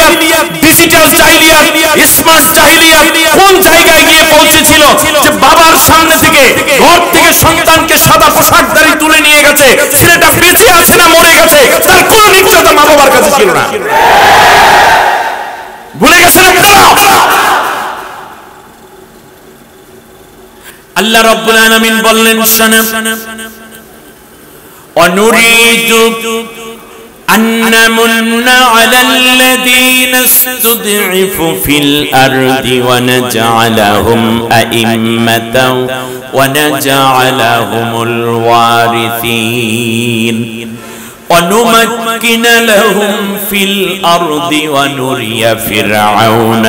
জাহিলিয়াত, digital জাহিলিয়াত, smart জাহিলিয়াত কোন জায়গায় গিয়ে পৌঁছেছিল যে বাবার সামনে থেকে ঘর থেকে সন্তানকে সাদা পোশাকধারী তুলে নিয়ে গেছে, ছেলেটা বেঁচে আছে না মরে গেছে তার কোনো নিশ্চয়তা মা বাবার কাছে ছিল না। ভুলে গেছেন আপনারা? আল্লাহ রাব্বুল আলামিন বললেন শোনো, অনুরিদু أنمن على الذين استضعفوا في الأرض ونجعلهم أئمة ونجعلهم الوارثين ونمكن لهم في الأرض ونري فرعون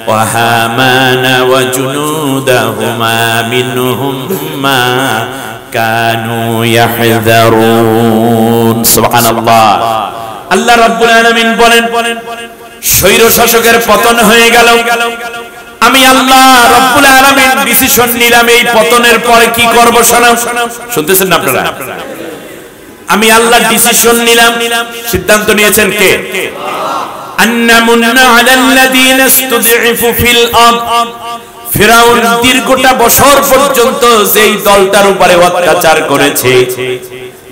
وهامان وجنودهما منهم ما كانوا يحذرون سبحان الله আল্লাহ রাব্বুল আলামিন বলেন স্বৈর শাসকের পতন হয়ে গেল, আমি আল্লাহ রাব্বুল আলামিন ডিসিশন নিলাম এই পতনের পরে কি করব। শুনতেছেন না আপনারা? আমি আল্লাহ ডিসিশন নিলাম, সিদ্ধান্ত নিয়েছেন কে? আন্নামুন্না আলাল্লাযীনা ইসতুদঈফু ফিল আরদ, ফিরাউন দীর্ঘটা বছর পর্যন্ত যেই দলটার উপরে অত্যাচার করেছে,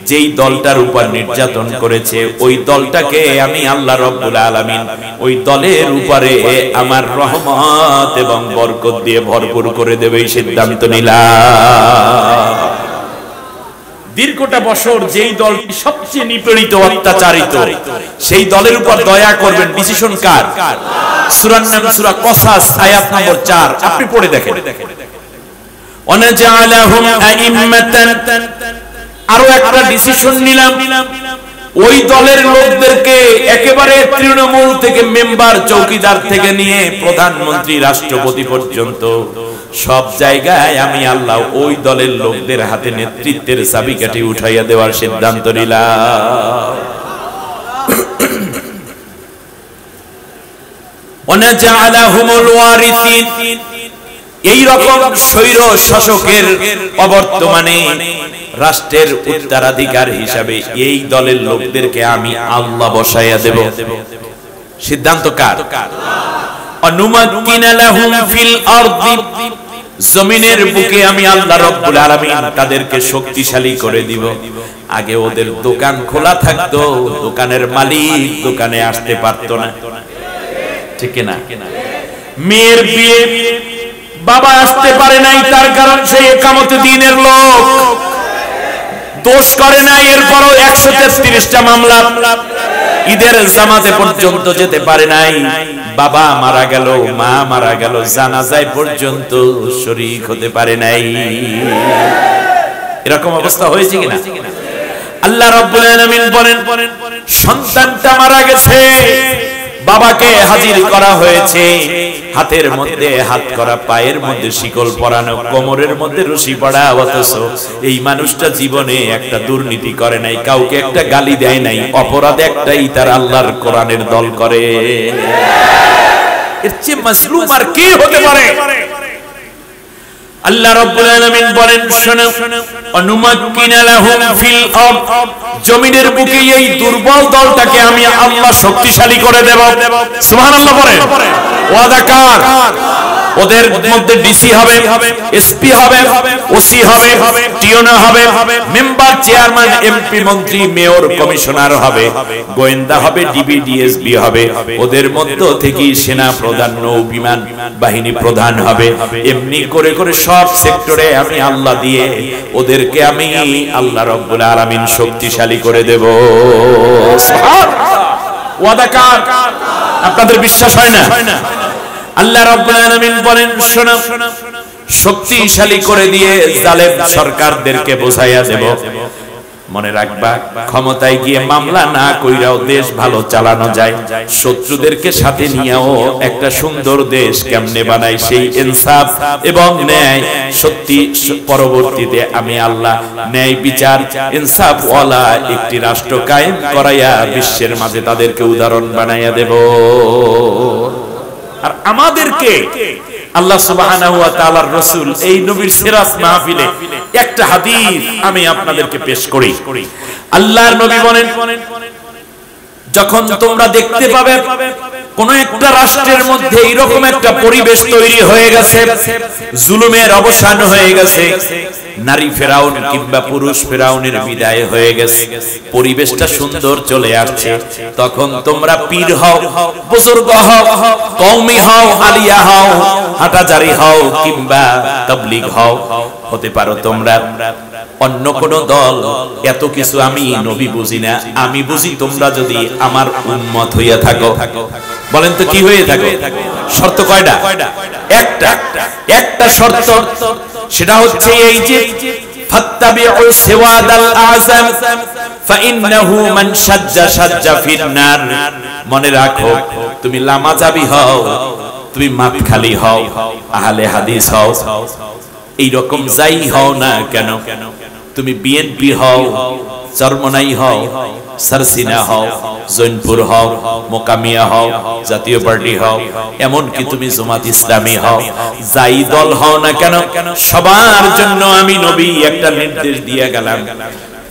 যেই দলটার উপর নির্যাতন করেছে, ওই দলটাকে আমি আল্লাহ রাব্বুল আলামিন ওই দলের উপরে আমার রহমত এবং বরকত দিয়ে ভরপুর করে দেব এই সিদ্ধান্ত নিলাম। দীর্ঘটা বছর যেই দলটি সবচেয়ে নিপীড়িত অত্যাচারিত সেই দলের উপর দয়া করবেন, ডিসিশন কার? সূরার নাম সূরা কসাস আয়াত নম্বর 4, আপনি পড়ে দেখেন। ওয়ানাজআলাহুম আইম্মাতান, আরো একটা ডিসিশন নিলাম, ওই দলের লোকদেরকে একেবারে তৃণমূল থেকে মেম্বার চৌকিদার থেকে নিয়ে প্রধানমন্ত্রী রাষ্ট্রপতি পর্যন্ত সব জায়গায় আমি আল্লাহ ওই দলের লোকদের হাতে নেতৃত্বের চাবিকাঠি উঠাইয়া দেওয়ার সিদ্ধান্ত নিলাম। ওয়ানাজআলাহুমুল ওয়ারিসিন, এই রকম স্বৈর শাসকের অবর্তমানে রাষ্ট্রের উত্তরাধিকার হিসাবে এই দলের লোকদেরকে আমি আল্লাহ বসাইয়া দেব। সিদ্ধান্ত কার? অনুমাক্কিনা লাহুম ফিল আরদি, জমিনের বুকে আমি আল্লাহ রাব্বুল আলামিন তাদেরকে শক্তিশালী করে দিব। আগে ওদের দোকান খোলা থাকতো, দোকানের মালিক দোকানে আসতে পারতো না, ঠিক না? মেয়ের বিয়ে বাবা আসতে পারে নাই, তার কারণ সেই একামতে দ্বীনের লোক দোষ করে নাই, এরপরও 133টা মামলা, ঈদের জামাতে পর্যন্ত যেতে পারে নাই, বাবা মারা গেল, মা মারা গেল, জানাজায় পর্যন্ত শরীক হতে পারে নাই। এরকম অবস্থা হয়েছে কিনা? আল্লাহ রাব্বুল আলামিন বলেন সন্তানটা মারা গেছে, বাবাকে হাজির করা হয়েছে, হাতের মধ্যে হাত করা, পায়ের মধ্যে শিকল পরানো, কোমরের মধ্যে রশি পড়া, অথচ এই মানুষটা জীবনে একটা দুর্নীতি করে নাই, কাউকে একটা গালি দেয় নাই, অপরাধ একটাই, তার আল্লাহর কোরআনের দল করে। এর চেয়ে মাজলুম আর কে হতে পারে? আল্লাহ রাব্বুল আলামিন বলেন শোনো, অনুমাক্কিনা লাহুম ফিল আরদ, জমিনের বুকে এই দুর্বল দলটাকে আমি আল্লাহ শক্তিশালী করে দেব। সুবহানাল্লাহ বলেন। ওয়াদা কার? ওদের মধ্যে ডিসি হবে, এসপি হবে, ওসি হবে, টিওনা হবে, মেম্বার, চেয়ারম্যান, এমপি, মন্ত্রী, মেয়র, কমিশনার হবে, গোয়েন্দা হবে, ডিবি, ডিএসপি হবে, ওদের মধ্য থেকে সেনা প্রধান, নৌ বিমান বাহিনী প্রধান হবে। এমনি করে করে সব সেক্টরে আমি আল্লাহ দিয়ে ওদেরকে আমি আল্লাহ রাব্বুল আলামিন শক্তিশালী করে দেব। সুবহানাল্লাহ। ওয়াদা কার? আপনাদের বিশ্বাস হয় না? আল্লাহ রাব্বুল আলামিন বলেন শোনো, শক্তিশালী করে দিয়ে জালেম সরকারদেরকে বোঝাইয়া দেব। মনে রাখবা, ক্ষমতায় গিয়ে মামলা না কইরাও দেশ ভালো চালানো যায়, শত্রুদেরকে সাথে নিয়েও একটা সুন্দর দেশ কেমনে বানায় সেই ইনসাফ এবং ন্যায় সত্যি পরবর্তীতে আমি আল্লাহ ন্যায় বিচার ইনসাফ ওয়ালা একটি রাষ্ট্র কায়েম করাইয়া বিশ্বের মাঝে তাদেরকে উদাহরণ বানাইয়া দেব। আর আমাদেরকে আল্লাহ সুবহানাহু ওয়া তাআলার রাসূল এই নবীর সিরাত মাহফিলে একটা হাদিস আমি আপনাদেরকে পেশ করি। আল্লাহর নবী বলেন, যখন তোমরা দেখতে পাবে কোন একটা রাষ্ট্রের মধ্যে এরকম একটা পরিবেশ তৈরি হয়ে গেছে, জুলুমের অবসান হয়ে গেছে, নারী ফেরাউন কিংবা পুরুষ ফেরাউনের বিদায় হয়ে গেছে, পরিবেশটা সুন্দর চলে আসছে, তখন তোমরা পীর হও, বুজুর্গ হও, কওমি হও, আলিয়া হও, হাটাজারি হও কিংবা তাবলীগ হও, হতে পারো তোমরা অন্য কোন দল, এত কিছু আমি নবী বুঝি না, আমি বুঝি তোমরা যদি আমার উম্মত হইয়া থাকো। বলেন তো কি হয়ে থাকো? শর্ত কয়টা? একটা শর্ত, সেটা হচ্ছে এই যে ফাত্তাবিউ সিওয়াদাল আযম ফাইন্নাহু মান শাজ্জা শাজ্জা ফিন্নার। মনে রাখো, তুমি লামাযাবি হও, তুমি মাতখালি হও, আহলে হাদিস হও, এই রকম যাই হও না কেন, তুমি বিএনপি হও, চরমনাই হও, সারসিনা হও, জৈনপুর হও, মোকামিয়া হও, জাতীয় পার্টি হও, এমনকি তুমি জামাত ইসলামী হও, যাই দল হও না কেন, সবার জন্য আমি নবী একটা নির্দেশ দিয়ে গেলাম,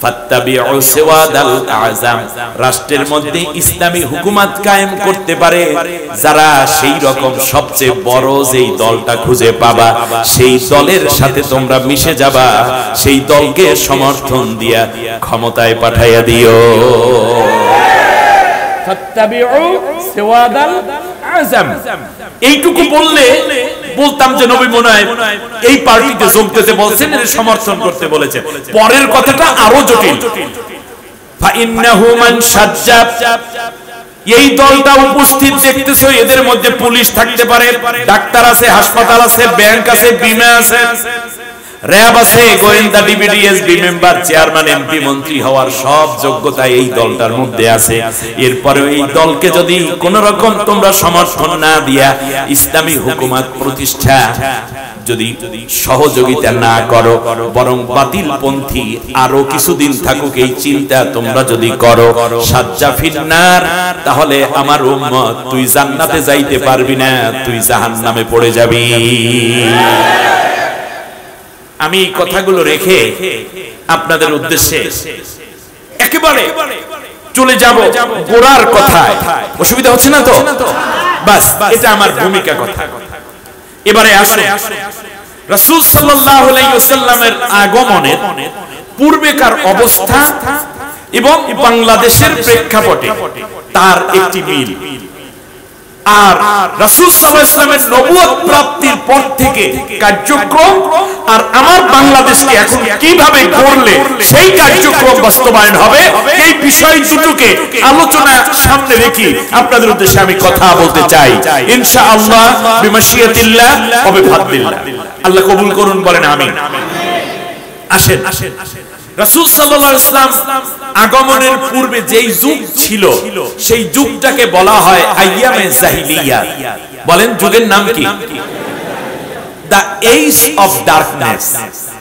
ফাত্তাবিউ সিওয়াদাল আযম। রাষ্ট্রের মধ্যে ইসলামী হুকুমত কায়েম করতে পারে যারা, সেই রকম সবচেয়ে বড় যেই দলটা খুঁজে পাবা, সেই দলের সাথে তোমরা মিশে যাবা, সেই দলকে সমর্থন দিয়া ক্ষমতায় পাঠাইয়া দিও। ফাত্তাবিউ সিওয়াদাল আযম, এইটুকু বললে বলতাম যে নবী মনে হয় এই পার্টিতে যোগ দিতে বলছেন, এর সমর্থন করতে বলেছেন। পরের কথাটা আরো জটিল, ফাইন্নাহু মান শাজ্জা, এই দলটা উপস্থিত দেখতেছো, এদের মধ্যে পুলিশ থাকতে পারে, ডাক্তার আছে, হাসপাতাল আছে, ব্যাংক আছে, বীমা আছে, র‍্যাব আছে, গোয়েন্দা, ডিবিডিএসবি মেম্বার, চেয়ারম্যান, এমপি, মন্ত্রী হওয়ার সব যোগ্যতা এই দলটার মধ্যে আছে। এরপরে এই দলকে যদি কোন রকম তোমরা সমর্থন না দিয়া ইসলামী হুকুমত প্রতিষ্ঠা যদি সহযোগিতা না করো, বরং বাতিলপন্থী আরো কিছুদিন থাকুক এই চিন্তা তোমরা যদি করো, সাজ্জা ফিন্নার, তাহলে আমার উম্মত তুই জান্নাতে যাইতে পারবি না, তুই জাহান্নামে পড়ে যাবি। আমি এই কথাগুলো রেখে আপনাদের উদ্দেশ্যে একেবারে চলে যাব গোড়ার কথায়। অসুবিধা হচ্ছে না তো? বাস, এটা আমার ভূমিকা কথা। এবারে আসুন রাসূল সাল্লাল্লাহু আলাইহি ওয়াসাল্লামের আগমনের পূর্বেকার অবস্থা এবং বাংলাদেশের প্রেক্ষাপটে তার একটি মিল, আর রাসূল সাল্লাল্লাহু আলাইহি ওয়াসাল্লামের নবুয়ত প্রাপ্তির পর থেকে কার্যক্রম, আর আমার বাংলাদেশকে এখন কিভাবে গড়লে সেই কার্যক্রম বাস্তবায়ন হবে, এই বিষয় দুটোকে আলোচনা সামনে রেখে আপনাদের উদ্দেশ্যে আমি কথা বলতে চাই ইনশাআল্লাহ, বিমাশিয়াতিল্লাহ ওয়া বিফাদলিল্লাহ। আল্লাহ কবুল করুন, বলেন আমিন। আসেন, রাসূল সাল্লাল্লাহু আলাইহি ওয়াসাল্লাম আগমনের পূর্বে যেই যুগ ছিল, সেই যুগটাকে বলা হয় আইয়ামে জাহিলিয়া। বলেন যুগের নাম কি? দ্য এজ অফ ডার্কনেস,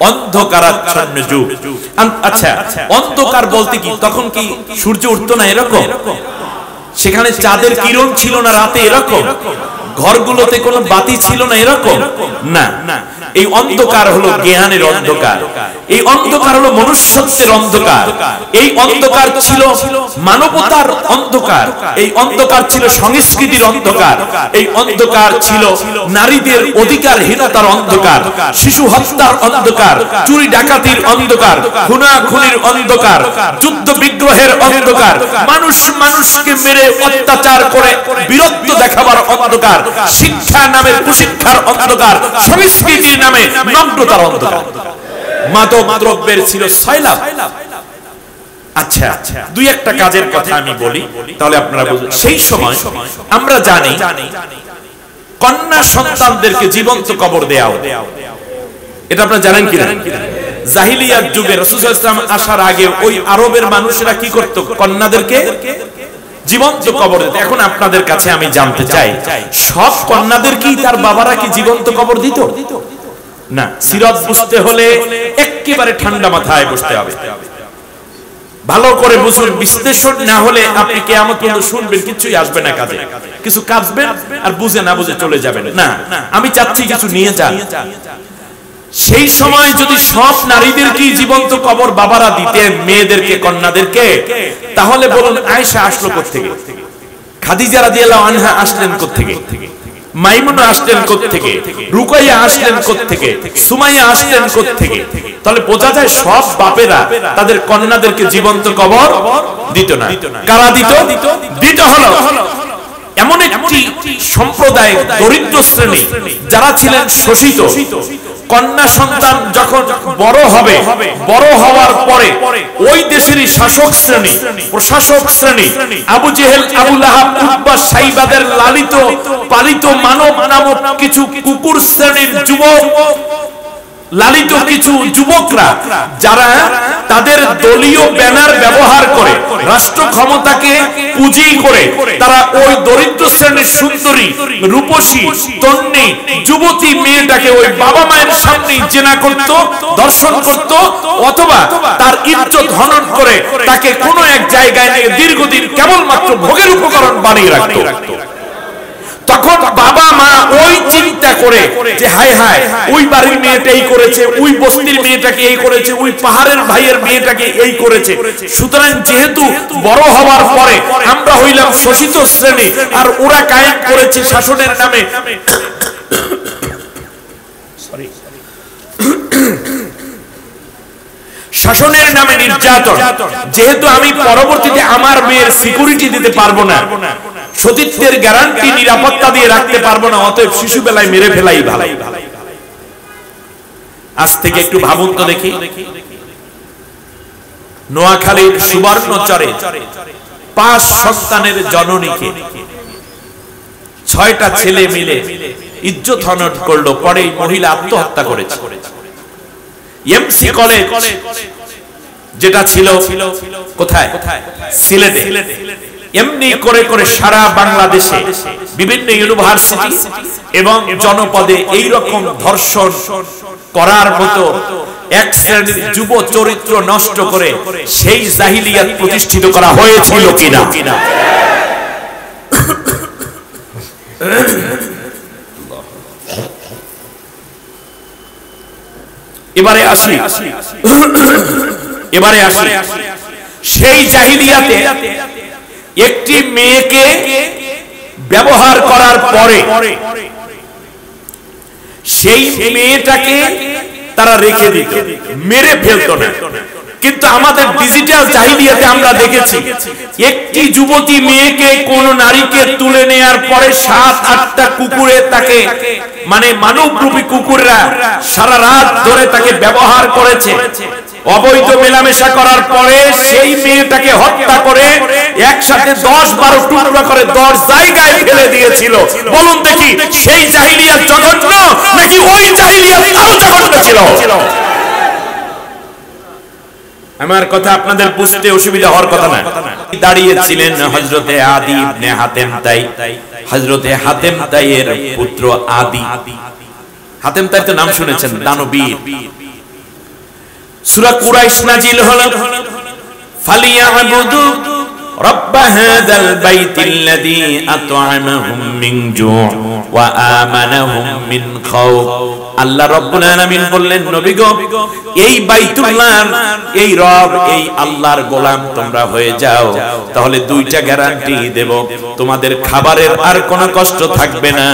অন্ধকারাচ্ছন্ন যুগ। আচ্ছা, অন্ধকার বলতে কি, তখন কি সূর্য উঠতো না এরকম? সেখানে চাঁদের কিরণ ছিল না রাতে এরকম? ঘরগুলোতে কোনো বাতি ছিল না এরকম? না, এই অন্ধকার হলো জ্ঞানের অন্ধকার, এই অন্ধকার হলো মনুষ্যত্বের অন্ধকার, এই অন্ধকার ছিল মানবতার অন্ধকার, এই অন্ধকার ছিল সংস্কৃতির অন্ধকার, এই অন্ধকার ছিল নারীদের অধিকারহীনতার অন্ধকার, শিশু হত্যার অন্ধকার, চুরি ডাকাতির অন্ধকার, খুনাখুনির অন্ধকার, যুদ্ধ বিগ্রহের অন্ধকার, মানুষ মানুষকে মেরে অত্যাচার করে বীরত্ব দেখাবার অন্ধকার, শিক্ষা নামে কুশিক্ষার অন্ধকার, সংস্কৃতির নামে নগ্নতার অন্ধকার, মাদক দ্রব্যের ছিল সয়লাব। আচ্ছা, দুই একটা কাজের কথা আমি বলি, তাহলে আপনারা বুঝবেন। সেই সময় আমরা জানি কন্যা সন্তানদেরকে জীবন্ত কবর দেওয়া হতো, এটা আপনারা জানেন কি না? জাহিলিয়াত যুগে রাসূল সাল্লাল্লাহু আলাইহি ওয়াসাল্লাম আসার আগে ওই আরবের মানুষেরা কি করত? কন্যাদেরকে জীবন্ত কবর দিত। এখন আপনাদের কাছে আমি জানতে চাই, সব কন্যাদের কি তার বাবারা কি জীবন্ত কবর দিত? না। সিরাত বুঝতে হলে একেবারে ঠান্ডা মাথায় বসতে হবে, ভালো করে বুঝুন। বিশ্লেষণ না হলে আপনি কিয়ামত পর্যন্ত শুনবেন, কিছুই আসবে না কাজে, কিছু কাজবেন আর বুঝে না বুঝে চলে যাবেন। না, আমি চাচ্ছি কিছু নিয়ে যান। সেই সময় যদি সব নারীদেরকে জীবন্ত কবর বাবারা দিতেন, মেয়েদেরকে, কন্যাদেরকে, তাহলে বলুন আয়েশা আসলো কোথা থেকে? খাদিজা রাদিয়াল্লাহু আনহা আসলেন কোত্থেকে? মাইমুনা আসলেন কোত্থেকে? রুকাইয়া আসলেন কোত্থেকে? সুমাইয়া আসলেন কোত্থেকে? তাহলে বোঝা যায় সব বাপেরা তাদের কন্যাদেরকে জীবন্ত কবর দিত না। কারা দিত? দিত হলো এমন একটি সম্প্রদায়, দরিদ্র শ্রেণী, যারা ছিলেন শোষিত। কন্যা সন্তান যখন বড় হবে, বড় হওয়ার পরে ওই দেশেরই শাসক শ্রেণী, প্রশাসক শ্রেণী, আবু জেহেল, আবু লাহাব, উতবা, সাইবাদের লালিত পালিত মানব নামক কিছু কুকুর শ্রেণীর যুবক, লালিত কিছু যুবকরা, যারা তাদের দলীয় ব্যানার ব্যবহার করে, রাষ্ট্র ক্ষমতাকে পুঁজি করে তারা ওই দরিদ্র শ্রেণীর সুন্দরী, রূপসী, তন্নি, যুবতী মেয়েটাকে ওই বাবা মায়ের সামনেই জেনা করত, দর্শন করত, অথবা তার ইজ্জত হনন করে তাকে কোনো এক জায়গায় নিয়ে দীর্ঘদিন কেবলমাত্র ভোগের উপকরণ বানিয়ে রাখত। তখন বাবা মা ওই চিন্তা করে যে হায় হায়, ওই বাড়ির মেয়েটা এই করেছে, ওই বস্তির মেয়েটাকে এই করেছে, ওই পাহাড়ের ভাইয়ের মেয়েটাকে এই করেছে। সুতরাং যেহেতু বড় হওয়ার পরে আমরা হইলাম শোষিত শ্রেণী, আর ওরা কায়েম করেছে শাসনের নামে শাসনের নামে নির্যাতন, যেহেতু আমি পরবর্তীতে আমার মেয়ের সিকিউরিটি দিতে পারবো না, সতীত্বের গ্যারান্টি, নিরাপত্তা দিয়ে রাখতে পারবো না, অতএব শিশু বেলায় মেরে ফেলাই ভালো। আজ থেকে একটু ভাবুন তো দেখি, নোয়াখালীর সুবর্ণচরে 5 সন্তানের জননীকে 6টা ছেলে মিলে ইজ্জত হনন করলো, পরে এই মহিলা আত্মহত্যা করেছে। এমসি কলেজ যেটা ছিল কোথায়? সিলেটে। এমনি করে করে সারা বাংলাদেশে বিভিন্ন ইউনিভার্সিটি এবং জনপদে এই রকম ধর্ষণ করার মতো এক শ্রেণীর যুব চরিত্র নষ্ট করে সেই জাহিলিয়াত প্রতিষ্ঠিত করা হয়েছিল কিনা? এবারে আসি সেই জাহিলিয়াতে একটি মেয়েকে ব্যবহার করার পরে সেই মেয়েটাকে তারা রেখে দিত, মেরে ফেলতো না। কিন্তু আমাদের ডিজিটাল জাহিলিয়াতে আমরা দেখেছি একটি যুবতী মেয়েকে, কোন নারীকে তুলে নেয়ার পরে 7-8টা কুকুরে তাকে, মানে মানবরূপী কুকুররা সারা রাত ধরে তাকে ব্যবহার করেছে। অবৈধ মেলামেশা করার পরে সেই মেয়েটাকে হত্যা করে একসাথে 10-12 টুকরা করে 10 জায়গায় ফেলে দিয়েছিল। বলুন দেখি, সেই জাহিলিয়াত জঘন্য নাকি ওই জাহিলিয়াত আরো জঘন্য ছিল? আমার কথা আপনাদের বুঝতে অসুবিধা হওয়ার কথা না। দাঁড়িয়েছিলেন হযরতে আদি ইবনে হাতেম তাই, হযরতে হাতেম তাইয়ের পুত্র আদি। হাতেম তাই তো নাম শুনেছেন, দানবীর। সূরা কুরাইশ নাজিল হলো, ফালিয়াবুদু রাব্ব হাযাল বাইতিল্লাযী আত'আমাহুম মিন জু' ওয়া আমানাহুম মিন খাউফ। আল্লাহ রাব্বুল আলামিন বললেন, নবী গো, এই বাইতুল্লাহ, এই রব, এই আল্লাহর গোলাম তোমরা হয়ে যাও, তাহলে 2টা গ্যারান্টি দেব। তোমাদের খাবারের আর কোনো কষ্ট থাকবে না,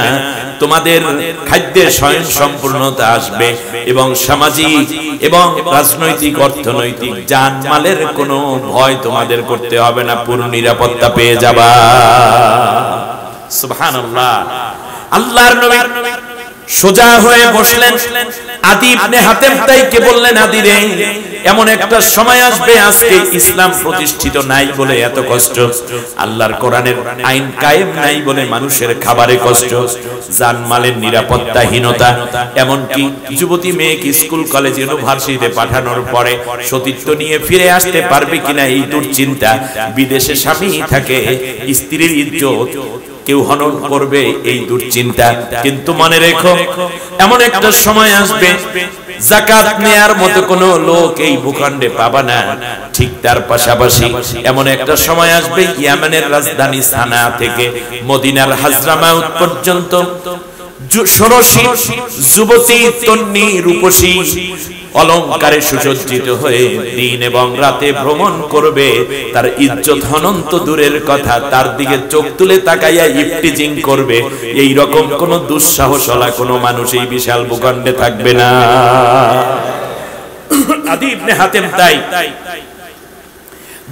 তোমাদের খাদ্যের স্বয়ং সম্পূর্ণতা আসবে, এবং সামাজিক এবং রাজনৈতিক, অর্থনৈতিক, জানমালের কোনো ভয় তোমাদের করতে হবে না, পূর্ণ নিরাপত্তা পেয়ে যাবা। সুবহানাল্লাহ। আল্লাহর নবী সোজা হয়ে বসলেন, আদি ইবনে হাতেম তাইকে বললেন, আদি রে, এমন একটা সময় আসবে, আজকে ইসলাম প্রতিষ্ঠিত নাই বলে এত কষ্ট, আল্লাহর কোরআনের আইন কায়েম নাই বলে মানুষের খাবারে কষ্ট, জানমালের নিরাপত্তাহীনতা, এমনকি যুবতী মেয়েকে স্কুল, কলেজ, ইউনিভার্সিটিতে পাঠানোর পরে সতীত্ব নিয়ে ফিরে আসতে পারবে কিনা এই দুশ্চিন্তা, বিদেশে স্বামী থাকে, স্ত্রীর ইজ্জত কেউ হনন করবে এই দুশ্চিন্তা। কিন্তু মনে রেখো, এমন একটা সময় আসবে যাকাত নেয়ার মতো কোনো লোক এই ভূখণ্ডে পাবা না। ঠিক তার পাশাপাশি এমন একটা সময় আসবে, ইয়েমেনের রাজধানী সানা থেকে মদিনার হাজরামাউত পর্যন্ত ষোড়শী যুবতী, তন্নি, রূপসী, অলংকারে সুসজ্জিত হয়ে দিন এবং রাতে ভ্রমণ করবে, তার ইজ্জত অনন্ত দূরের কথা, তার দিকে চোখ তুলে তাকাইয়া ইফটিজিং করবে, এই রকম কোন দুঃসাহসওয়ালা কোন মানুষ এই বিশাল ভূখণ্ডে থাকবে না। আদি ইবনে হাতেম তাই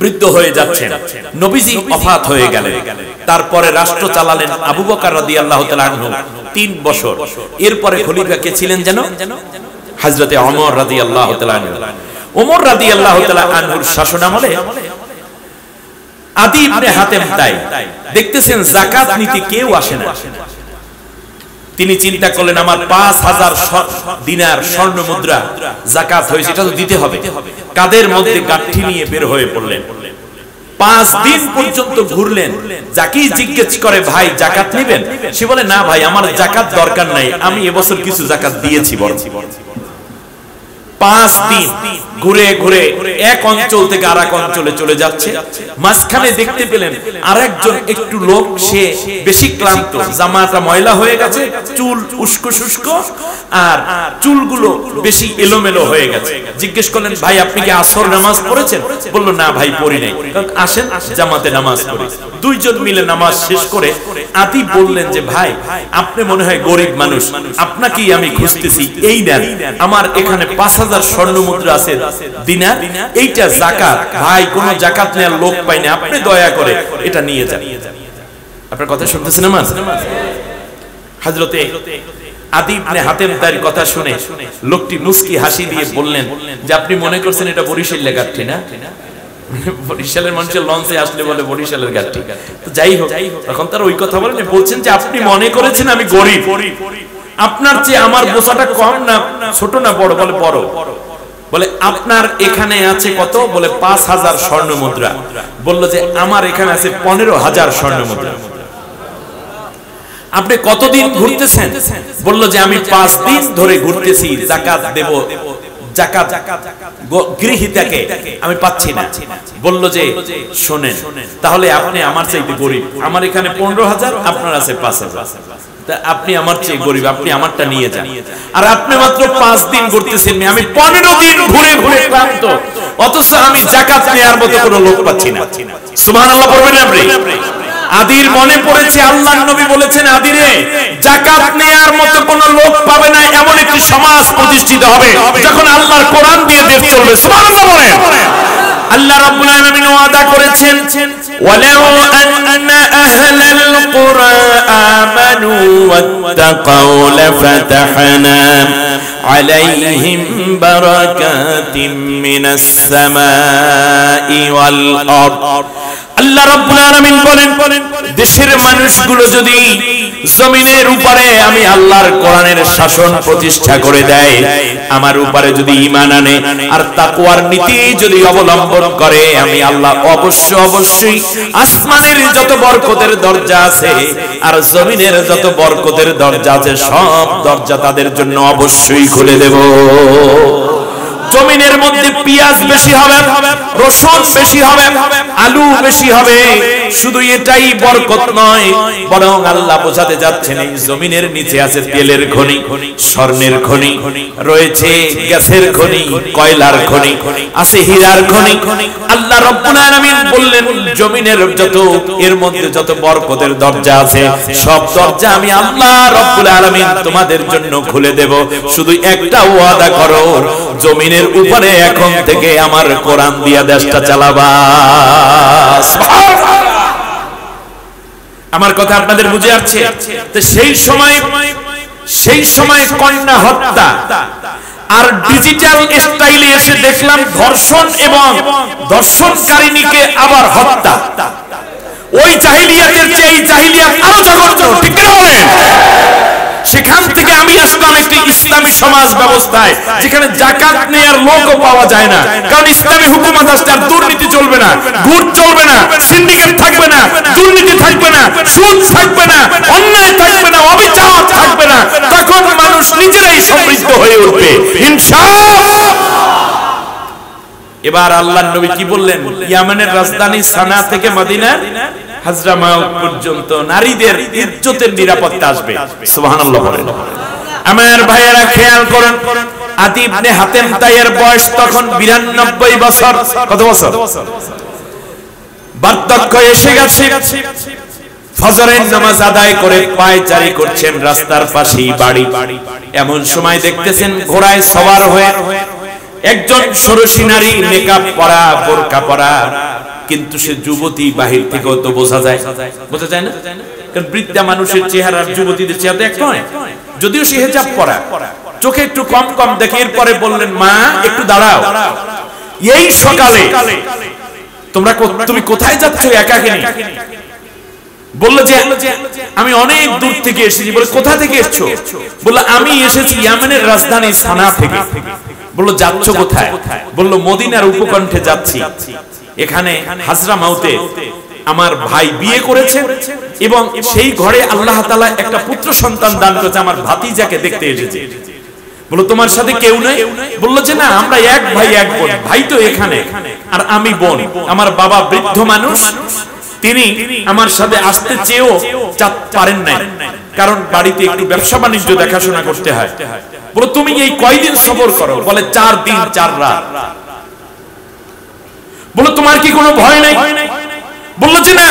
বৃদ্ধ হয়ে যাচ্ছেন, নবীজি ওফাত হয়ে গেলেন, তারপরে রাষ্ট্র চালালেন আবু বকর রাদিয়াল্লাহু তাআলা আনহু 3 বছর। এরপরে খলিফা কে ছিলেন যেন? হযরতে ওমর রাদিয়াল্লাহু তাআলা আনহু। ওমর রাদিয়াল্লাহু তাআলা আনহুর শাসনামলে আদি ইবনে হাতেম তাই দেখতেছেন যাকাত নিতে কেউ আসে না। তিনি চিন্তা করলেন আমার 5000 দিনার স্বর্ণ মুদ্রা যাকাত হয়েছে, এটা তো দিতে হবে। কাদের মধ্যে গাঁঠি নিয়ে বের হয়ে পড়লেন। 5 দিন পর্যন্ত ঘুরলেন, যাকেই জিজ্ঞেস করে ভাই যাকাত নেবেন, সে বলে না ভাই আমার যাকাত দরকার নাই, আমি এবছর কিছু যাকাত দিয়েছি বড়। 5 দিন ঘুরে ঘুরে এক অঞ্চল থেকে আরেক অঞ্চলে চলে যাচ্ছে, মাঝখানে দেখতে পেলেন আরেকজন একটু লোক, সে বেশি ক্লান্ত, জামাটা ময়লা হয়ে গেছে, চুল উস্কো শুষ্কো আর চুলগুলো বেশি এলোমেলো হয়ে গেছে। জিজ্ঞেস করলেন ভাই আপনি কি আসর নামাজ পড়েছেন? বলল না ভাই পড়ি নাই। আসেন জামাতে নামাজ পড়ি। দুইজন মিলে নামাজ শেষ করে আদি বললেন যে ভাই আপনি মনে হয় গরিব মানুষ, আপনাকেই আমি খুঁজতেছি, এই নেন আমার এখানে 5000 স্বর্ণ মুদ্রা আছে দিনার, এইটা যাকাত, ভাই কোন যাকাত নেওয়ার লোক পাই না, আপনি দয়া করে এটা নিয়ে যান। আপনার কথা শুনতেছেন আমার? হযরতে আদি ইবনে হাতেম তার কথা শুনে লোকটি মুস্কি হাসি দিয়ে বললেন যে আপনি মনে করছেন এটা বরিশালের গাঠি না? বরিশালের মানুষের লঞ্চে আসলে বলে বরিশালের গাঠি। তো যাই হোক, তখন তার ওই কথা বলেন, বলছেন যে আপনি মনে করেছেন আমি গরিব, আপনার চেয়ে আমার বোঝাটা কম না ছোট না বড়? বলে বড়। বলে আপনার এখানে আছে কত? বলে 5000 স্বর্ণ মুদ্রা। বলল যে আমার এখানে আছে 15000 স্বর্ণ মুদ্রা। আপনি কতদিন ঘুরতেছেন? বলল যে আমি 5 দিন ধরে ঘুরতেছি, যাকাত দেব, যাকাত গৃহীতাকে আমি পাচ্ছি না। বলল যে শোনেন তাহলে আপনি আমার চাইতে গরিব, আমার এখানে 15000, আপনার আছে 5000, আপনি আমার চেয়ে গরিব, আপনি আমারটা নিয়ে যান। আর আপনি মাত্র 5 দিন ঘুরতেছেন, আমি 15 দিন ঘুরে ঘুরে ক্লান্ত, অথচ আমি যাকাত নেয়ার মতো কোনো লোক পাচ্ছি না। সুবহানাল্লাহ পড়বেন আপনি? আদির মনে পড়েছে আল্লাহর নবী বলেছেন আদিরে যাকাত নেয়ার মতো কোনো লোক পাবে না, এমন একটি সমাজ প্রতিষ্ঠিত হবে যখন আল্লাহর কোরআন দিয়ে দেশ চলবে। সুবহানাল্লাহ বলেন। আল্লাহ রাব্বুল আলামিন ওয়াদা করেছেন ওয়ালাউ আন্না আহলাল কুরা আমানু ওয়াত্তাকাউ লাফাতাহনা আলাইহিম বারাকাতিম মিনাস সামাই ওয়াল আরদ। আল্লাহ রাব্বুল আলামিন বলেন দেশের মানুষগুলো যদি জমিনের উপরে আমি আল্লাহর কোরআনের শাসন প্রতিষ্ঠা করে দেয়, আমার উপরে যদি ঈমান আনে আর তাকওয়ার নীতি যদি অবলম্বন করে, আমি আল্লাহ অবশ্যই আসমানের যত বরকতের দরজা আছে আর জমিনের যত বরকতের দরজা আছে সব দরজা তাদের জন্য অবশ্যই খুলে দেব। জমিনের মধ্যে পেঁয়াজ বেশি হবে, রসুন বেশি হবে, আলু বেশি হবে, শুধু এটাই বরকত নয়, বরং আল্লাহ বোঝাতে যাচ্ছেন এই জমিনের নিচে আছে তেলের খনি, স্বর্ণের খনি, রয়েছে গ্যাসের খনি, কয়লার খনি, আছে হীরার খনি। আল্লাহ রাব্বুল আলামিন বললেন জমিনের যত এর মধ্যে যত বরকতের দরজা আছে সব দরজা আমি আল্লাহ রাব্বুল আলামিন তোমাদের জন্য খুলে দেব, শুধু একটা ওয়াদা করো জমিনের উপরে এখন থেকে আমার কোরআন দিয়া দেশটা চালাবা। আমার কথা আপনাদের বুঝে আসছে? তো সেই সময় কন্যা হত্যা আর ডিজিটাল স্টাইলে এসে দেখলাম ধর্ষণ এবং ধর্ষণকারিনীকে আবার হত্যা। ওই জাহিলিয়াতের চেয়ে এই জাহিলিয়াত আরো জঘন্য, ঠিক না বলেন? সেখান থেকে আমি আসলাম একটি ইসলামী সমাজ ব্যবস্থায় যেখানে যাকাত নেয়ার লোকও পাওয়া যায় না, কারণ ইসলামী হুকুমত আসলে আর দুর্নীতি চলবে না, ঘুষ চলবে না, সিন্ডিকেট থাকবে না, দুর্নীতি থাকবে না, সুদ থাকবে না, অন্যায় থাকবে না, অবিচার থাকবে না, তখন মানুষ নিজেরাই সমৃদ্ধ হয়ে উঠবে ইনশাআল্লাহ। এবার আল্লাহর নবী কি বললেন? ইয়ামানের রাজধানী সানা থেকে মদিনা হাজরামাউত পর্যন্ত নারীদের ইজ্জতের নিরাপত্তা আসবে। সুবহানাল্লাহ বলেন। আমার ভাইয়েরা খেয়াল করুন, আদি ইবনে হাতেম তাইয়ের বয়স তখন 92 বছর। কত বছর? বার্ধক্য এসে গেছে। ফজরের নামাজ আদায় করে পায়চারি করছেন, রাস্তার পাশেই বাড়ি। এমন সময় দেখতেছেন ঘোড়ায় সওয়ার হয়ে একজন ষোড়শী নারী, মেকআপ পরা, বোরকা পরা, কিন্তু সে যুবতী বাহির থেকেও তো বোঝা যায় না? কারণ বৃদ্ধা মানুষের চেহারা যুবতীদের চেহারা এক নয়, যদিও সে হিজাব পরা, চোখে একটু কম কম দেখে। এরপরে বললেন, মা একটু দাঁড়াও, এই সকালে তুমি কোথায় যাচ্ছ একাকিনী? বললো যে আমি অনেক দূর থেকে এসেছি। বলে কোথা থেকে এসছো? বললো আমি এসেছি ইয়েমেনের রাজধানী সানা থেকে। বললো যাচ্ছ কোথায়? বললো মদিনার উপকণ্ঠে যাচ্ছি। এখানে হাজরামাউতে আমার ভাই বিয়ে করেছে এবং সেই ঘরে আল্লাহ তাআলা একটা পুত্র সন্তান দান করেছে, আমার ভাতিজাকে দেখতে এসেছে। বললো তোমার সাথে কেউ নেই? বললো যে না, আমরা এক ভাই এক বোন। ভাই তো এখানে আর আমি বোন। আমার বাবা বৃদ্ধ মানুষ, তিনি আমার সাথে আসতে চেয়েও পারেন নাই, কারণ বাড়িতে একটু ব্যবসা বাণিজ্য দেখাশোনা করতে হয়। বলো তুমি এই কয়দিন সফর করো? বলে 4 দিন 4 রাত। বলো তোমার কি কোনো ভয় নাই? বললো যে না,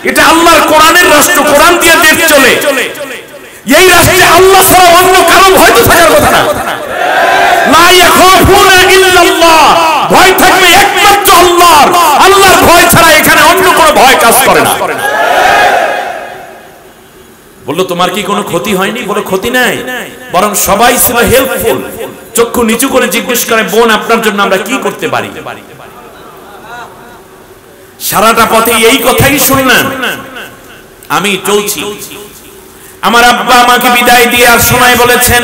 এটা আল্লাহর কোরআনের রাষ্ট্র, কোরআন দিয়ে দেশ চলে। এই রাষ্ট্রে আল্লাহ ছাড়া অন্য কারো ভয় তো থাকার কথা না। লা ইয়াখাফুনা ইল্লাল্লাহ, ভয় থাকবে একমাত্র আল্লাহর। আল্লাহর ভয় ছাড়া এখানে অন্য কোনো ভয় কাজ করে না। বললো তোমার কি কোনো ক্ষতি হয়নি? বলো ক্ষতি নাই, বরং সবাই ছিল হেল্পফুল। চক্ষু নিচু করে জিজ্ঞেস করে, বোন আপনার জন্য আমরা কি করতে পারি? সারাটা পথে এই কথাই শুনলাম। আমি চলছি, আমার আব্বা আমাকে বিদায় দেওয়ার সময় বলেছেন,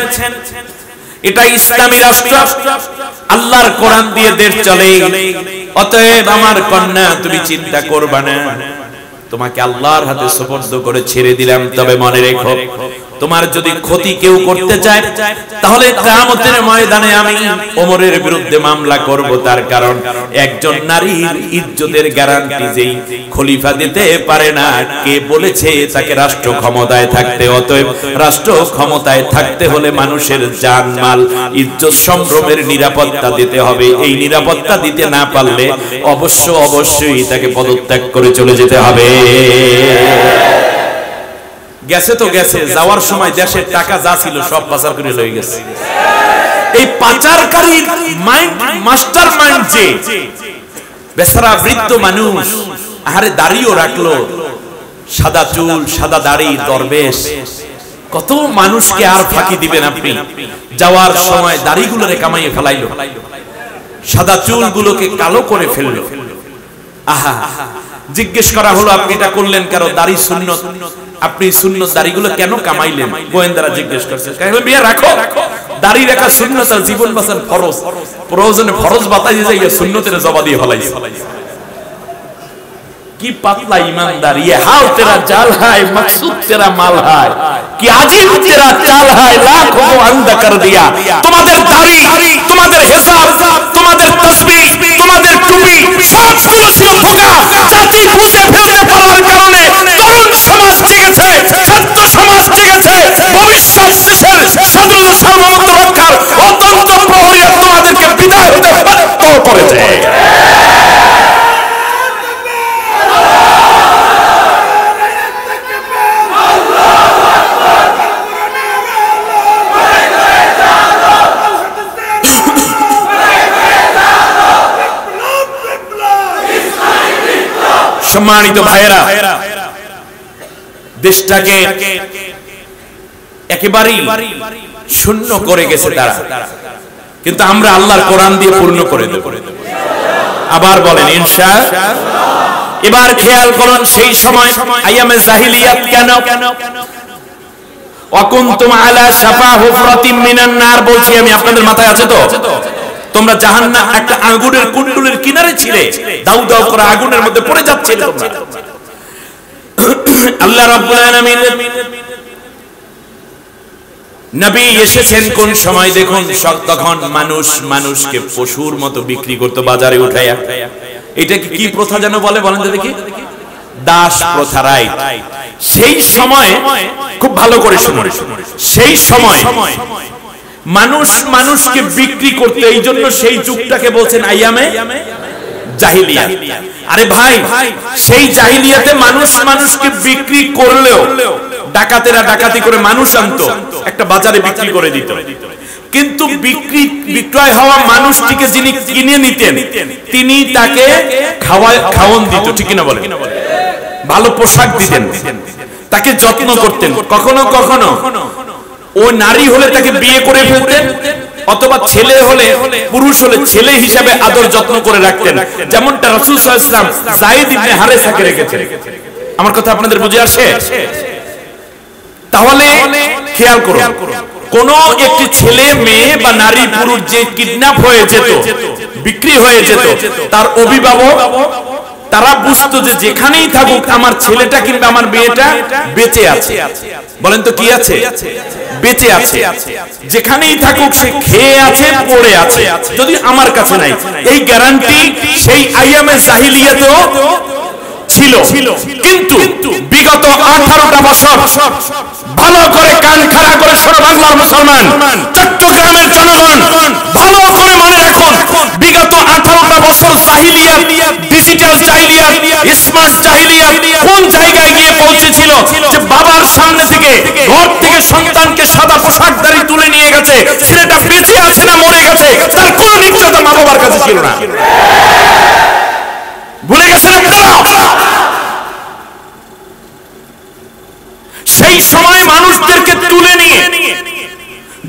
এটা ইসলামী রাষ্ট্র, আল্লাহর কোরআন দিয়ে দেশ চলে। অতএব আমার কন্যা তুমি চিন্তা করবা না, তোমাকে আল্লাহর হাতে সুপর্দ করে ছেড়ে দিলাম। তবে মনে রেখো, তোমার যদি ক্ষতি কেউ করতে চায় তাহলে কিয়ামতের ময়দানে আমি ওমরের বিরুদ্ধে মামলা করব। তার কারণ একজন নারীর ইজ্জতের গ্যারান্টি যেই খলিফা দিতে পারে না, কে বলেছে তাকে রাষ্ট্র ক্ষমতায় থাকতে? অতএব রাষ্ট্র ক্ষমতায় থাকতে হলে মানুষের জান মাল ইজ্জত সম্ভ্রমের নিরাপত্তা দিতে হবে। এই নিরাপত্তা দিতে না পারলে অবশ্যই তাকে পদত্যাগ করে চলে যেতে হবে। গেছে তো গেছে, যাওয়ার সময় দেশের টাকা যা ছিল সব পাচার করে লয়ে গেছে। এই পাচারকারীর মাস্টার মাইন্ড যে বেচারা বৃদ্ধ মানুষ, আহারে দাড়িও রাখলো, সাদা চুল সাদা দাড়ি, দরবেশ। কত মানুষকে আর ফাঁকি দিবেন আপনি? যাওয়ার সময় দাড়িগুলোরে কামাইয়ে ফেলাইলো, সাদা চুলগুলোকে কালো করে ফেললো। আহা, জিজ্ঞেস করা হলো আপনি এটা করলেন কেন? দাড়ি সুন্নত, আপনি সুন্নত দাড়িগুলো কেন কামাইলেন? গোয়েন্দারা জিজ্ঞেস করছে, বিয়ে রাখো, দাড়ি রাখা সুন্নত আর জীবন বাঁচার ফরজ, প্রয়োজনে ফরজ বাতাইয়ে যাইয়া সুন্নতের জবা দিয়ে ফেলাইছে। কি পাতলা ईमानदार, ये हाल तेरा जाल है, मकसूद तेरा माल है, कि अजीब तेरा चाल है, लाखों को अंधा कर दिया। तुम्हारे दाढ़ी, तुम्हारे हिसाब, तुम्हारे तस्बीह, तुम्हारे टुपी सब गुलो ছিল ধোঁকা। জাতি বুঝে ফেলতে পারার কারণে তরুণ সমাজ জেগেছে, ছাত্র সমাজ জেগেছে, ভবিষ্যৎ দেশের স্বাধীনতা সার্বভৌমত্ব রক্ষার অত্যন্ত প্রহরী তোমাদেরকে বিদায় হতে বাধ্য করেছে। সম্মানিত ভাইয়েরা, দেশটাকে একেবারেই শূন্য করে গেছে তারা, কিন্তু আমরা আল্লাহর কোরআন দিয়ে পূর্ণ করে দেব। আবার বলেন ইনশাআল্লাহ। এবার খেয়াল করুন, সেই সময় আইয়ামে জাহিলিয়াত কেন? ওয়াকুনতুম আলা শাফা হুফরাতিম মিনান নার বলছি আমি, আপনাদের মাথায় আছে তো? তোমরা জাহান্নাম একটা আগুনের কুণ্ডুলের কিনারে ছিলে, দাউ দাউ করে আগুনের মধ্যে পড়ে যাচ্ছিলে তোমরা। আল্লাহ রাব্বুল আলামিন নবী এসেছেন কোন সময় দেখুন, তখন মানুষকে পশুর মতো বিক্রি করতে বাজারে উঠাইয়া। এটা কি প্রথা যেন বলে, বলেন তো দেখি? দাস প্রথা, রাইট? সেই সময় খুব ভালো করে শুনুন, সেই সময় মানুষ মানুষকে বিক্রি করতে, এই জন্য সেই যুগটাকে বলছেন আইয়ামে জাহিলিয়া। আরে ভাই, সেই জাহিলিয়াতে মানুষ মানুষকে বিক্রি করলেও ডাকাতেরা ডাকাতি করে মানুষ আনতো, একটা বাজারে বিক্রি করে দিত। কিন্তু বিক্রয় হওয়া মানুষটিকে যিনি কিনে নিতেন তিনি তাকে খাওয়ান দিত, ঠিক না বলেন? ভালো পোশাক দিতেন, তাকে যত্ন করতেন। কখনো কখনো ও নারী হলে তাকে বিয়ে করে ফেলতেন, অথবা ছেলে হলে, পুরুষ হলে ছেলে হিসাবে আদর যত্ন করে রাখতেন, যেমনটা রাসূল সাল্লাল্লাহু আলাইহি ওয়াসাল্লাম যায়েদ ইবনে হারেসাকে রেখেছেন। আমার কথা আপনাদের বুঝে আসে? তাহলে খেয়াল করুন, কোন একটি ছেলে মেয়ে বা নারী পুরুষ যে কিডন্যাপ হয়ে যেত, বিক্রি হয়ে যেত, তার অভিভাবক তারা বুঝতো যে যেখানেই থাকুক আমার ছেলেটা কিংবা আমার মেয়েটা বেঁচে আছে। বলেন তো কি আছে? বেঁচে আছে। যেখানেই থাকুক সে খেয়ে আছে, পড়ে আছে, যদি আমার কাছে নাই। এই গ্যারান্টি সেই আইয়ামে জাহিলিয়াতেও ছিল। কিন্তু বিগত 18টা বছর ভালো করে কান খাড়া করে শোনো বাংলার মুসলমান, চট্টগ্রামের জনগণ ভালো করে মনে রাখুন, বিগত 18টা বছর জাহিলিয়াত, ডিজিটাল জাহিলিয়াত, স্মার্ট জাহিলিয়াত কোন জায়গায় গিয়ে পৌঁছেছিল যে বাবার সামনে থেকে, ঘর থেকে সন্তানকে সাদা পোশাকধারী তুলে নিয়ে গেছে, ছেলেটা বেঁচে আছে না মরে গেছে তার কোনো নিশ্চয়তা মা বাবার কাছে ছিল না। ভুলে গেছেন আপনারা? সেই সময় মানুষদেরকে তুলে নিয়ে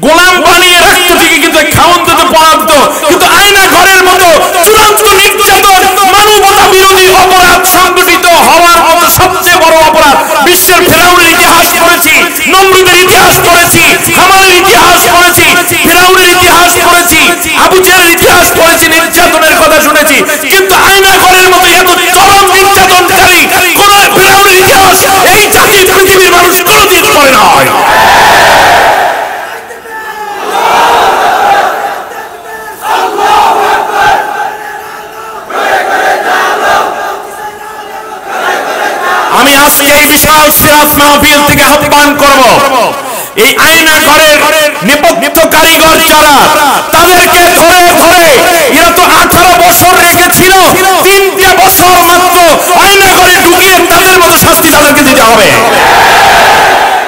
গোলাম বানিয়ে রাখতো ঠিকই, কিন্তু খাওয়ান দিতে পড়াতো, কিন্তু আয়না ঘরের মতো চূড়ান্ত নির্যাতন, মানবতা বিরোধী অপরাধ সংগঠিত হওয়ার মতো সবচেয়ে বড় অপরাধ বিশ্বের ফেরাউনের ইতিহাস পড়েছি, নমরুদের ইতিহাস পড়েছি, হামানের ইতিহাস পড়েছি, ফেরাউনের ইতিহাস পড়েছি, আবু জেহেলের ইতিহাস পড়েছি, নির্যাতনের কথা শুনেছি, কিন্তু আয়না ঘরের মতো এত চরম নির্যাতনকারী কোন ফেরাউনের ইতিহাস এই জাতির পৃথিবীর মানুষ কোনদিন পড়ে নয়। আমি আজকে এই বিশাল সিরাত মাহফিল থেকে আহ্বান করব, এই আয়না ঘরের নেপথ্য কারিগর যারা, তাদেরকে ধরে ধরে, এরা তো 18 বছর রেখেছিল, 3টে বছর মাত্র আয়না ঘরে ঢুকিয়ে তাদের মতো শাস্তি তাদেরকে দিতে হবে।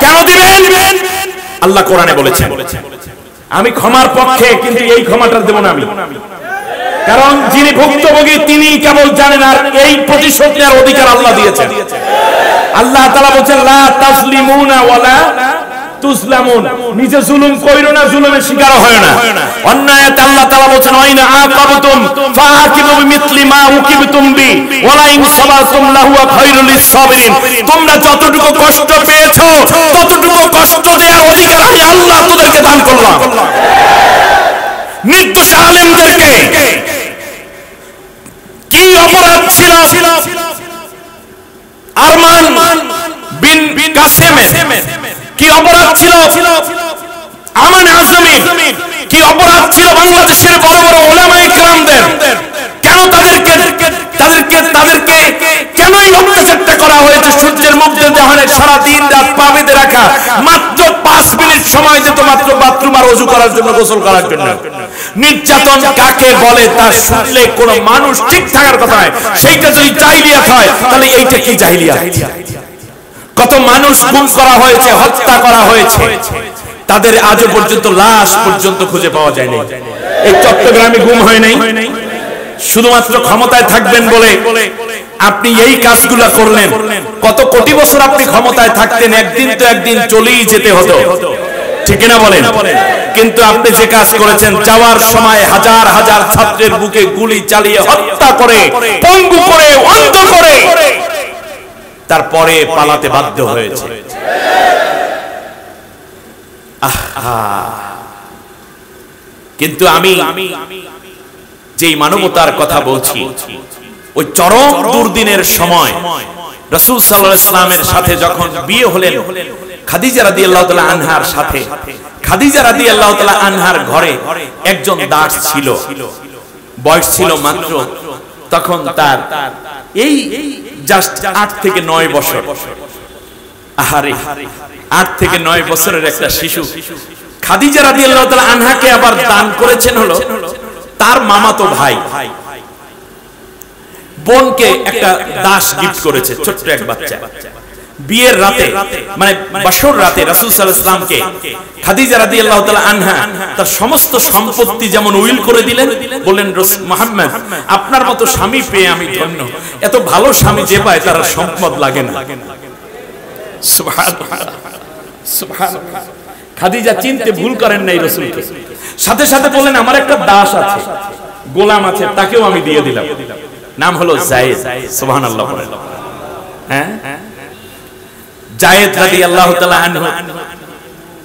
কেন দিবেন? আল্লাহ কোরআনে বলেছেন। আমি ক্ষমার পক্ষে, কিন্তু এই ক্ষমাটা দেব না আমি, কারণ যিনি ভুক্তভোগী তিনি কেবল জানেন, আর এই প্রতিশোধ নেওয়ার অধিকার আল্লাহ দিয়েছেন। আল্লাহ তাআলা বলেন লা তাসলিমুনা ওয়ালা তুসলামুন, নিজে জুলুম কইরো না, জুলুমের শিকার হয় না। অন্যায়তে আল্লাহ তাআলা বলেন ওয়াইনা আকাবতুম ফাআকিবু বিমিথলি মা উকিবতুম বি ওয়ালা ইন সাবারতুম লাহু খায়রুল লিস-সাবিরিন। তোমরা যতটুকু কষ্ট পেয়েছো ততটুকু কষ্ট দেওয়ার অধিকার আমি আল্লাহ তোমাদেরকে দান করলাম। নির্দোষ আলেমদেরকে কি অপরাধ ছিল আরমান বিন কাসেমের, কি অপরাধ ছিল আমান আজমির, কি অপরাধ ছিল বাংলাদেশের বড় বড় উলামায়ে কেরামদের, কেন তাদেরকে কেন এই অত্যাচারটা করা হয়েছে? সূর্যের মুখ দিয়ে জাহানের সারা দিন রাত পা বেঁধে রাখা, মাত্র 5 মিনিট সময় দিত মাত্র বাথরুম আর ওযু করার জন্য, গোসল করার জন্য। নির্যাতন কাকে বলে তা শুনলে কোন মানুষ ঠিক থাকার কথা নয়। সেইটা যদি জাহিলিয়াত হয় তাহলে এইটা কি জাহিলিয়াত? কত মানুষ গুম করা হয়েছে, হত্যা করা হয়েছে, তাদের আজও পর্যন্ত লাশ পর্যন্ত খুঁজে পাওয়া যায়নি। এই চট্টগ্রামে গুম হয় নাই, শুধুমাত্র ক্ষমতায় থাকবেন বলে আপনি এই কাজগুলো করলেন। কত কোটি বছর আপনি ক্ষমতায় থাকতেন, একদিন তো একদিন চলেই যেতে হতো, ঠিক না বলেন? কিন্তু আপনি যে কাজ করেছেন, যাওয়ার সময় হাজার হাজার ছাত্রের বুকে গুলি চালিয়ে হত্যা করে, পঙ্গু করে, অন্ধ করে, তারপরে পালাতে বাধ্য হয়েছে। কিন্তু আমি যেই মানবতার কথা বলছি, ওই চরম দুর্দিনের সময় রাসূল সাল্লাল্লাহু আলাইহি ওয়াসাল্লামের সাথে যখন বিয়ে হলেন খাদিজা রাদিয়াল্লাহু তাআলা আনহার সাথে, খাদিজা রাদিয়াল্লাহু তাআলা আনহার ঘরে একজন দাস ছিল, বয়স ছিল মাত্র তখন তার এই জাস্ট 8 থেকে 9 বছর। আহারে, 8 থেকে 9 বছরের একটা শিশু খাদিজা রাদিয়াল্লাহু তাআলা আনহাকে আবার দান করেছেন হলো তার মামাতো ভাই বোনকে একটা দাস গিফট করেছে, ছোট্ট এক বাচ্চা। বিয়ের রাতে মানে বাসর রাতে রাসূল সাল্লাল্লাহু আলাইহি ওয়াসাল্লামকে খাদিজা রাদিয়াল্লাহু তাআলা আনহা তার সমস্ত সম্পত্তি যেমন উইল করে দিলেন, বললেন মুহাম্মদ আপনার মতো স্বামী পেয়ে আমি ধন্য। এত ভালো স্বামী যে পায় তার সম্পদ লাগে না। সুবহানাল্লাহ সুবহানাল্লাহ। খাদিজা চিনতে ভুল করেন নাই রাসূলকে, সাথে সাথে বলেন আমার একটা দাস আছে, গোলাম আছে, তাকেও আমি দিয়ে দিলাম, নাম হলো যায়েদ। সুবহানাল্লাহ। হ্যাঁ, যায়েদ রাদিয়াল্লাহু তাআলা আনহু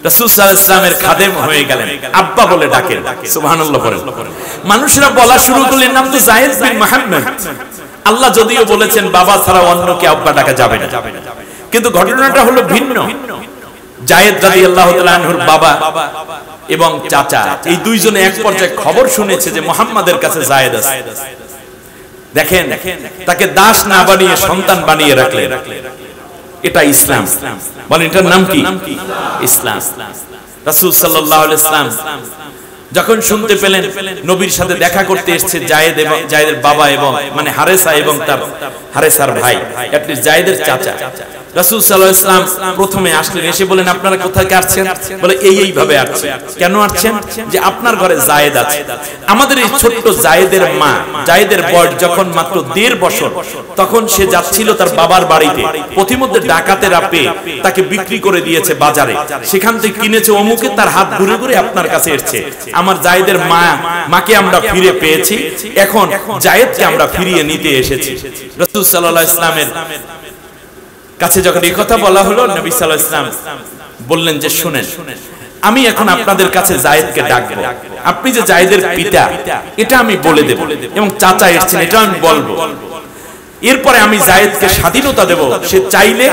রাসূল সাল্লাল্লাহু আলাইহি ওয়াসাল্লামের খাদেম হয়ে গেলেন, আব্বা বলে ডাকেন। সুবহানাল্লাহ। মানুষরা বলা শুরু করলেন নাম তো যায়েদ বিন মুহাম্মদ। আল্লাহ যদিও বলেছেন বাবা ছাড়া অন্যকে আব্বা ডাকা যাবে না, কিন্তু ঘটনাটা হলো ভিন্ন। যায়েদ রাদিয়াল্লাহু তাআলা আনহুর বাবা এবং চাচা এই দুইজনে এক পর্যায়ে খবর শুনেছে যে মুহাম্মাদের কাছে যায়েদ আছে। দেখেন, তাকে দাস না বানিয়ে সন্তান বানিয়ে রাখলেন। এটা ইসলাম। বলেন এটার নাম কি? ইসলাম। রাসূল সাল্লাল্লাহু আলাইহি ওয়াসাল্লাম যখন শুনতে পেলেন নবীর সাথে দেখা করতে এসেছে যায়েদ এবং যায়েদের বাবা এবং মানে হারেসা এবং তার হারেসার ভাই, আপনি যায়েদের চাচা, রাসূল সাল্লাল্লাহু আলাইহি ওয়াসাল্লাম প্রথমে আসলেন, এসে বলেন আপনারা কোথায় আসছেন? বলে এইভাবে আসছেন। কেন আসছেন? যে আপনার ঘরে যায়েদ আছে। আমাদের এই ছোট্ট যায়েদের মা, যায়েদের বয়স যখন মাত্র 1.5 বছর, তখন সে যাচ্ছিল তার বাবার বাড়িতে, পথিমধ্যে ডাকাতেরা পেয়ে তাকে বিক্রি করে দিয়েছে বাজারে, সেখান থেকে কিনেছে অমুকে, তার হাত ঘুরে ঘুরে আপনার কাছে এসেছে। আমার যায়েদের মাকে আমরা ফিরে পেয়েছি, এখন যায়েদকে আমরা ফিরিয়ে নিতে এসেছি। রাসূল সাল্লাল্লাহু আলাইহি ওয়াসাল্লামের কাছে যখন এই কথা বলা হলো, নবী সাল্লাল্লাহু আলাইহি ওয়াসাল্লাম বললেন যে শুনেন, আমি এখন আপনাদের কাছে যায়েদকে ডাকবো, আপনি যে যায়েদের পিতা এটা আমি বলে দেব, এবং চাচা এসেছেন এটা আমি বলবো। এরপরে আমি যায়েদকে স্বাধীনতা দেব, সে চাইলে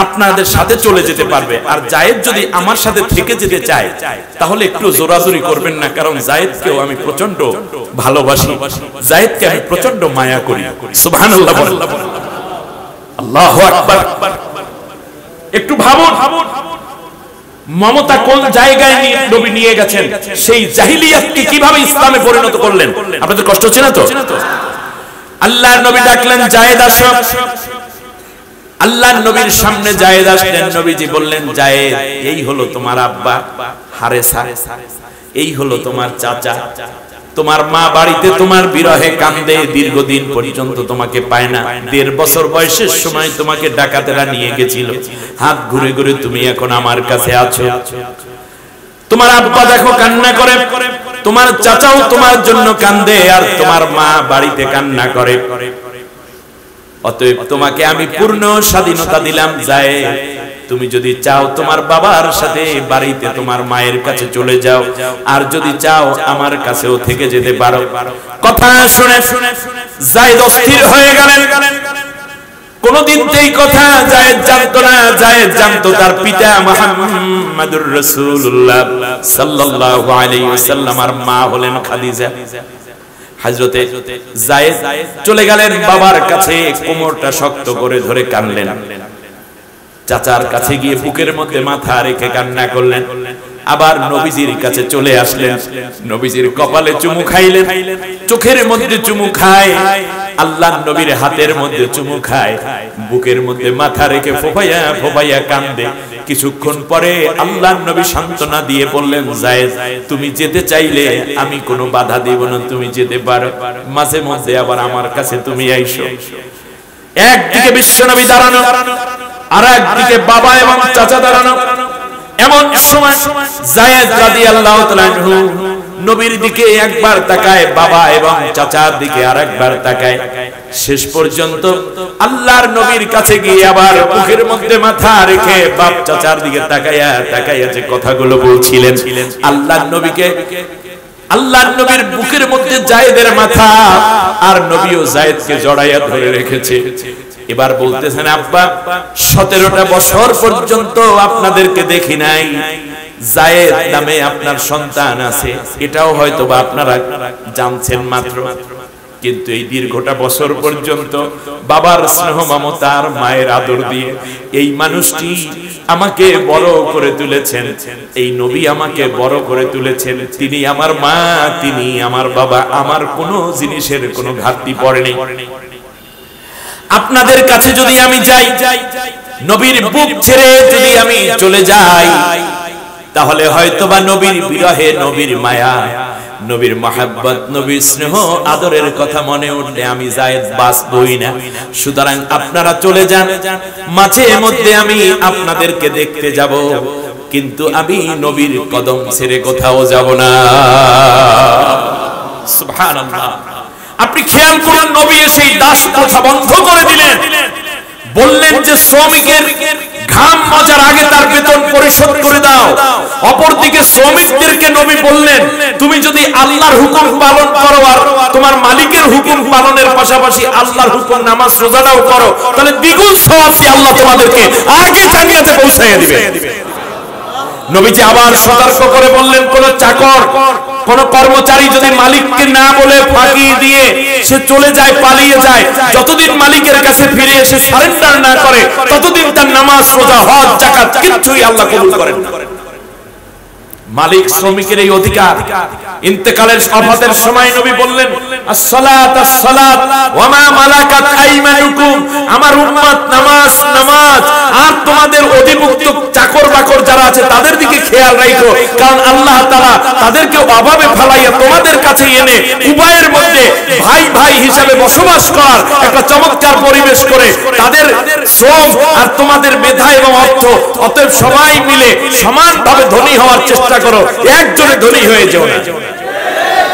আপনাদের সাথে চলে যেতে পারবে। আর যায়েদ যদি আমার সাথে থেকে যেতে চায় তাহলে একটু জোরাজুরি করবেন না, কারণ যায়েদকেও আমি প্রচন্ড ভালোবাসি, যায়েদকে আমি প্রচন্ড মায়া করি। সুবহানাল্লাহ। আল্লাহু আকবার। একটু ভাবুন মমতা কোন জায়গায় নবী নিয়ে গেছেন, সেই জাহিলিয়াতকে কিভাবে ইসলামে পরিণত করলেন। আপনাদের কষ্ট হচ্ছে না তো? আল্লাহর নবী ডাকলেন যায়েদ আসো। আল্লাহর নবীর সামনে যায়েদ আসলেন, নবীজি বললেন যায়েদ এই হলো তোমার আব্বা হারেসা, এই হলো তোমার চাচা, তোমার মা বাড়িতে তোমার বিরহে কান্দে, দীর্ঘদিন পর্যন্ত তোমাকে পায় না, 1.5 বছর বয়সের সময় তোমাকে ডাকাতেরা নিয়ে গেছিল, হাত ঘুরে ঘুরে তুমি এখন আমার কাছে আছো। তোমার আব্বা দেখো কান্না করে, তোমার চাচাও তোমার জন্য কান্দে, আর তোমার মা বাড়িতে কান্না করে। অতএব তোমাকে আমি পূর্ণ স্বাধীনতা দিলাম যায়েদ, তুমি যদি চাও তোমার বাবার সাথে বাড়িতে তোমার মায়ের কাছে চলে যাও, আর যদি চাও আমার কাছেও থেকে যেতে পারো। কথা শুনে যায়েদ অস্থির হয়ে গেলেন। কোনদিন এই কথা যায়েদ জানতো না। যায়েদ জানতো তার পিতা মুহাম্মাদুর রাসূলুল্লাহ সাল্লাল্লাহু আলাইহি ওয়াসাল্লাম আর মা হলেন খাদিজা। হযরতে যায়েদ চলে গেলেন বাবার কাছে, কোমরটা শক্ত করে ধরে কাঁদলেন। চাচার কাছে গিয়ে বুকের মধ্যে মাথা রেখে কান্না করলেন। আবার নবীজির কাছে চলে আসলেন, নবীজির কপালে চুমু খাইলেন, চোখের মধ্যে চুমু খায়, আল্লাহর নবীর হাতের মধ্যে চুমু খায়, বুকের মধ্যে মাথা রেখে ফোফাইয়া ফোফাইয়া কান্দে। কিছুক্ষণ পরে আল্লাহর নবী সান্ত্বনা দিয়ে বললেন যায়েদ তুমি যেতে চাইলে আমি কোনো বাধা দেব না, তুমি যেতে পারো, মাঝে মধ্যে আবার আমার কাছে তুমি আইসো। একদিকে বিশ্বনবী দাঁড়ানো, আর একদিকে বাবা এবং চাচা দাঁড়ানো। এমন সময় যায়েদ রাদিয়াল্লাহু তাআলা আনহু নবীর দিকে একবার তাকায়, বাবা এবং চাচার দিকে আরেকবার তাকায়। শেষ পর্যন্ত আল্লাহর নবীর কাছে গিয়ে আবার বুকের মধ্যে মাথা রেখে বাপ চাচার দিকে তাকায়া তাকায়া যে কথাগুলো বলছিলেন, আল্লাহর নবীর বুকের মধ্যে যায়েদের মাথা, আর নবীও যায়েদকে জড়াইয়া ধরে রেখেছে। এবার বলতেছেন আব্বা 17টা বছর পর্যন্ত আপনাদেরকে দেখি নাই, যায়েদ নামে আপনার সন্তান আছে, এটাও হয়তো বা আপনারা জানছেন মাত্র, কিন্তু এই দীর্ঘটা বছর পর্যন্ত বাবার স্নেহ মমতার মায়ের আদর দিয়ে এই মানুষটি আমাকে বড় করে তুলেছেন, এই নবী আমাকে বড় করে তুলেছেন, তিনি আমার মা, তিনি আমার বাবা, আমার কোনো জিনিসের কোনো ঘাটতি পড়েনি। আপনাদের কাছে যদি আমি যাই, নবীর বুক ছেড়ে যদি আমি চলে যাই, তাহলে হয়তোবা নবীর বিরহে, নবীর মায়া, নবীর মহব্বত, নবীর স্নেহ আদরের কথা মনে উঠলে আমি জায়েদ বাঁচবই না। সুতরাং আপনারা চলে যান, মাঝে মধ্যে আমি আপনাদেরকে দেখতে যাব, কিন্তু আমি নবীর কদম ছেড়ে কোথাও যাব না। সুবহানাল্লাহ। আপনি খেয়াল করুন, নবী সেই দাস প্রথা বন্ধ করে দিলেন, বললেন যে শ্রমিকের ঘাম মজার আগে তার বেতন পরিশোধ করে দাও। অপরদিকে শ্রমিকদেরকে নবী বললেন, তুমি যদি আল্লাহর হুকুম পালন করো আর তোমার মালিকের হুকুম পালনের পাশাপাশি আল্লাহর হুকুম নামাজ রোজাটাও করো, তাহলে দ্বিগুণ সওয়াব দিয়ে আল্লাহ তোমাদেরকে আগে জান্নাতে পৌঁছাইয়া দিবে। নবীজি আবার সতর্ক করে বললেন, কোন চাকর, কোন কর্মচারী যদি মালিককে না বলে ফাঁকি দিয়ে সে চলে যায়, পালিয়ে যায়, যতদিন মালিকের কাছে ফিরে এসে সারেন্ডার না করে, ততদিন তার নামাজ, রোজা, হজ, যাকাত কিছুই আল্লাহ কবুল করেন না। মালিক শ্রমিকের এই অধিকার। ইন্তেকালের শপথের সময় নবী বললেন, আসসালাত আসসালাত ওয়া মা মালাকাত আইমানুকুম, আমার উম্মত নামাজ নামাজ, আর তোমাদের অধিভুক্ত চাকর বাকর যারা আছে তাদের দিকে খেয়াল রাখো, কারণ আল্লাহ তাআলা তাদেরকে অভাবে ফেলাইয়া তোমাদের কাছে এনে উভয়ের মধ্যে ভাই ভাই হিসাবে বসবাস করার একটা চমৎকার পরিবেশ করে তাদের শ্রম আর তোমাদের মেধা এবং অর্থ, অতএব সবাই মিলে সমানভাবে ধনী হওয়ার চেষ্টা করো, একজনে ধনী হয়ে যেও না।